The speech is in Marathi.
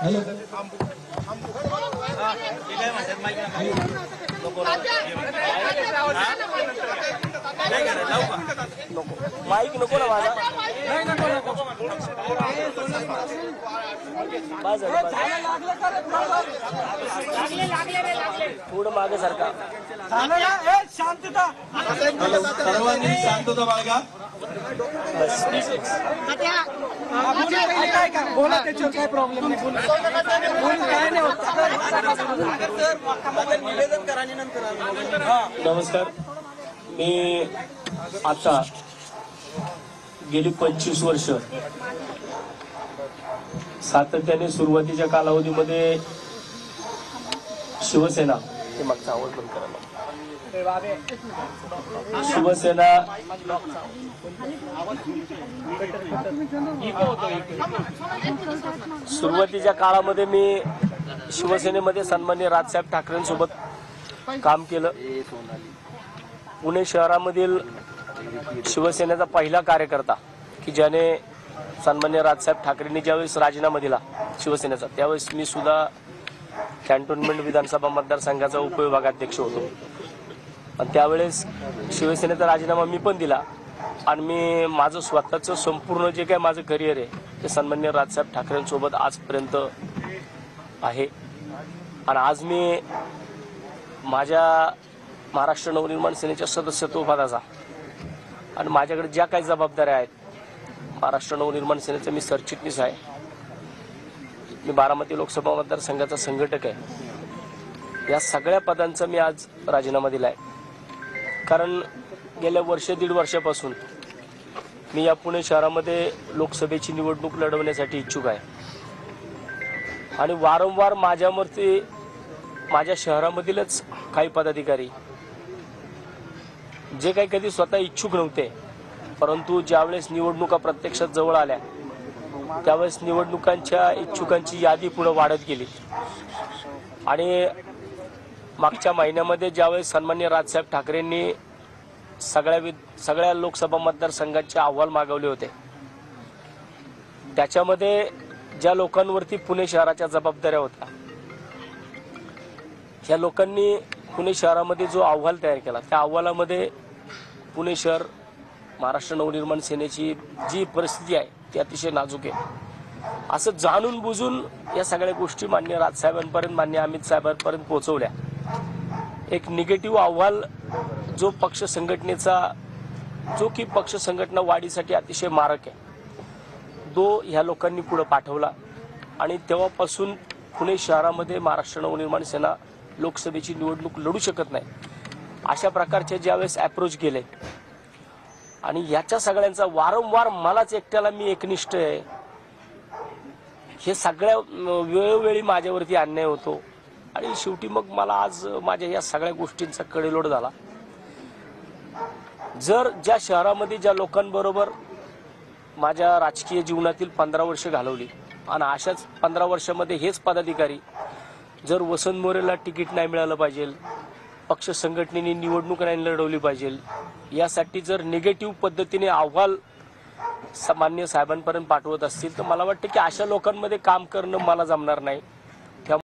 हॅलो माईक नको ना माझा थोडं मागे सारखा शांतता सर्वांनी शांतता बाळगा बोला त्याच्यावर काय प्रॉब्लेम नाही काय नाही होत निवेदन करा नंतर नमस्कार मी आता गेली 25 वर्ष सातत्याने सुरुवातीच्या कालावधीमध्ये शिवसेना हे मागचा आवाज बंद करायला शिवसेना सुरुवातीच्या काळामध्ये मी शिवसेनेमध्ये सन्माननीय राजसाहेब ठाकरेंसोबत काम केलं. पुणे शहरामधील शिवसेनेचा पहिला कार्यकर्ता की ज्याने सन्माननीय राजसाहेब ठाकरेंनी ज्यावेळेस राजीनामा दिला शिवसेनेचा त्यावेळेस मी सुद्धा कॅन्टोन्मेंट विधानसभा मतदारसंघाचा उपविभागाध्यक्ष होतो. आणि त्यावेळेस शिवसेनेचा राजीनामा मी पण दिला आणि मी माझं स्वतःचं संपूर्ण जे काही माझं करिअर आहे ते सन्माननीय राजसाहेब ठाकरेंसोबत आजपर्यंत आहे. आणि आज मी माझ्या महाराष्ट्र नवनिर्माण सेनेच्या सदस्यत्व पदाचा आणि माझ्याकडे ज्या काही जबाबदाऱ्या आहेत महाराष्ट्र नवनिर्माण सेनेचा मी सरचिटणीस आहे. मी बारामती लोकसभा मतदारसंघाचा संघटक आहे. या सगळ्या पदांचा मी आज राजीनामा दिला आहे. कारण गेल्या दीड वर्षापासून मी या पुणे शहरामध्ये लोकसभेची निवडणूक लढवण्यासाठी इच्छुक आहे. आणि वारंवार माझ्यावरती माझ्या शहरामधीलच काही पदाधिकारी जे काही कधी स्वतः इच्छुक नव्हते परंतु ज्यावेळेस निवडणुका प्रत्यक्षात जवळ आल्या त्यावेळेस निवडणुकांच्या इच्छुकांची यादी पुढे वाढत गेली. आणि मागच्या महिन्यामध्ये ज्यावेळेस सन्माननीय राजसाहेब ठाकरेंनी सगळ्या लोकसभा मतदारसंघांचे अहवाल मागवले होते त्याच्यामध्ये ज्या लोकांवरती पुणे शहराच्या जबाबदाऱ्या होत्या या लोकांनी पुणे शहरामध्ये जो अहवाल तयार केला त्या अहवालामध्ये पुणे शहर महाराष्ट्र नवनिर्माण सेनेची जी परिस्थिती आहे ती अतिशय नाजूक आहे असं जाणून बुजून या सगळ्या गोष्टी माननीय राजसाहेबांपर्यंत माननीय अमित साहेबांपर्यंत पोहोचवल्या. एक निगेटिव्ह अहवाल जो पक्ष संघटनेचा जो की पक्ष संघटना वाढीसाठी अतिशय मारक आहे तो ह्या लोकांनी पुढे पाठवला. आणि तेव्हापासून पुणे शहरामध्ये महाराष्ट्र नवनिर्माण सेना लोकसभेची निवडणूक लढू शकत नाही अशा प्रकारचे ज्यावेळेस अप्रोच केले आणि याच्या सगळ्यांचा वारंवार मलाच एकट्याला मी एकनिष्ठ आहे हे सगळ्या वेळोवेळी माझ्यावरती अन्याय होतो. आणि शेवटी मग मला आज माझ्या या सगळ्या गोष्टींचा कडेलोट झाला. जर ज्या शहरामध्ये ज्या लोकांबरोबर माझ्या राजकीय जीवनातील 15 वर्ष घालवली आणि अशाच 15 वर्षामध्ये हेच पदाधिकारी जर वसंत मोरेला तिकीट नाही मिळालं पाहिजे पक्ष संघटनेने निवडणूक नाही लढवली पाहिजे यासाठी जर निगेटिव्ह पद्धतीने अहवाल माननीय साहेबांपर्यंत पाठवत असतील तर मला वाटतं की अशा लोकांमध्ये काम करणं मला जमणार नाही.